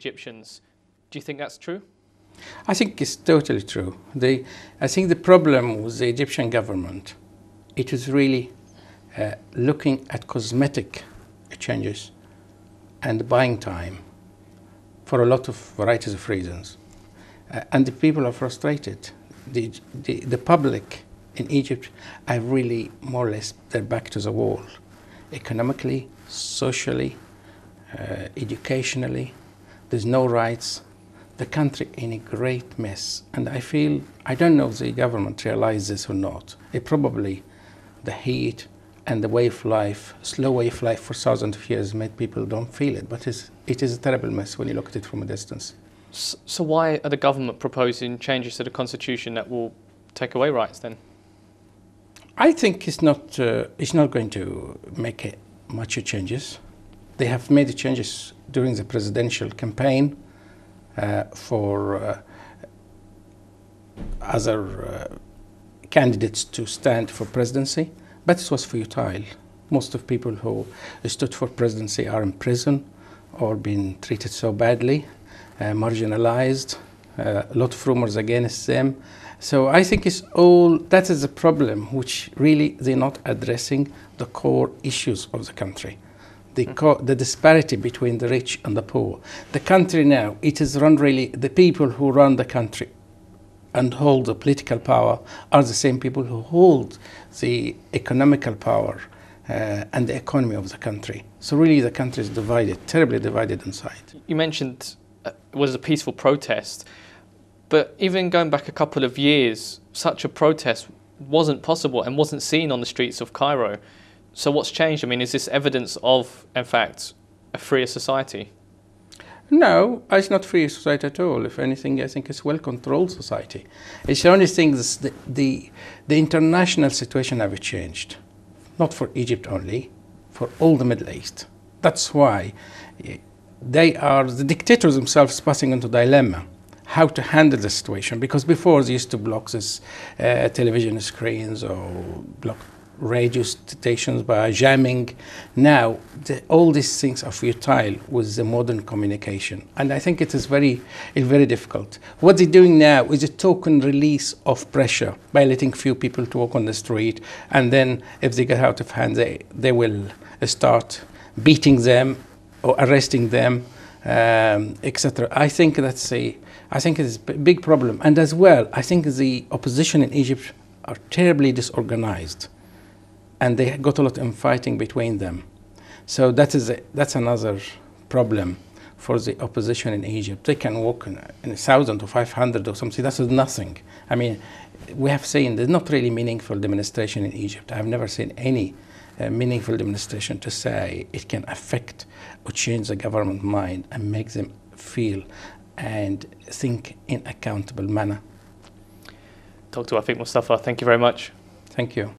Egyptians. Do you think that's true? I think it's totally true. I think the problem with the Egyptian government, it is really looking at cosmetic changes and buying time for a lot of varieties of reasons. And the people are frustrated. The public in Egypt are really more or less, they're back to the wall. Economically, socially, educationally, there's no rights. The country in a great mess. And I don't know if the government realizes this or not. Probably the heat and the way of life, slow way of life for thousands of years made people don't feel it. But it is a terrible mess when you look at it from a distance. So why are the government proposing changes to the constitution that will take away rights then? I think it's not going to make much changes. They have made changes during the presidential campaign for other candidates to stand for presidency, but it was futile. Most of people who stood for presidency are in prison or being treated so badly, marginalized, a lot of rumors against them. So I think that is a problem which really they're not addressing the core issues of the country. The disparity between the rich and the poor. The country now, it is run really, the people who run the country and hold the political power are the same people who hold the economical power and the economy of the country. So really the country is divided, terribly divided inside. You mentioned it was a peaceful protest, but even going back a couple of years, such a protest wasn't possible and wasn't seen on the streets of Cairo. So what's changed? I mean, is this evidence of, in fact, a freer society? No, it's not free society at all. If anything, I think it's a well-controlled society. It's the only thing that the international situation have changed. Not for Egypt only, for all the Middle East. That's why the dictators themselves passing into dilemma how to handle the situation. Because before they used to block this television screens or block radio stations by jamming. Now, all these things are futile with the modern communication. And I think it is very difficult. What they're doing now is a token release of pressure by letting few people to walk on the street. And then if they get out of hand, they will start beating them or arresting them, etc. I think it is a big problem. And as well, I think the opposition in Egypt are terribly disorganized. And they got a lot of fighting between them. So that's another problem for the opposition in Egypt. They can walk in 1,000 or 500 or something. That's nothing. I mean, we have seen there's not really meaningful demonstration in Egypt. I've never seen any meaningful demonstration to say it can affect or change the government mind and make them feel and think in accountable manner. Dr. Wafik Moustafa, thank you very much. Thank you.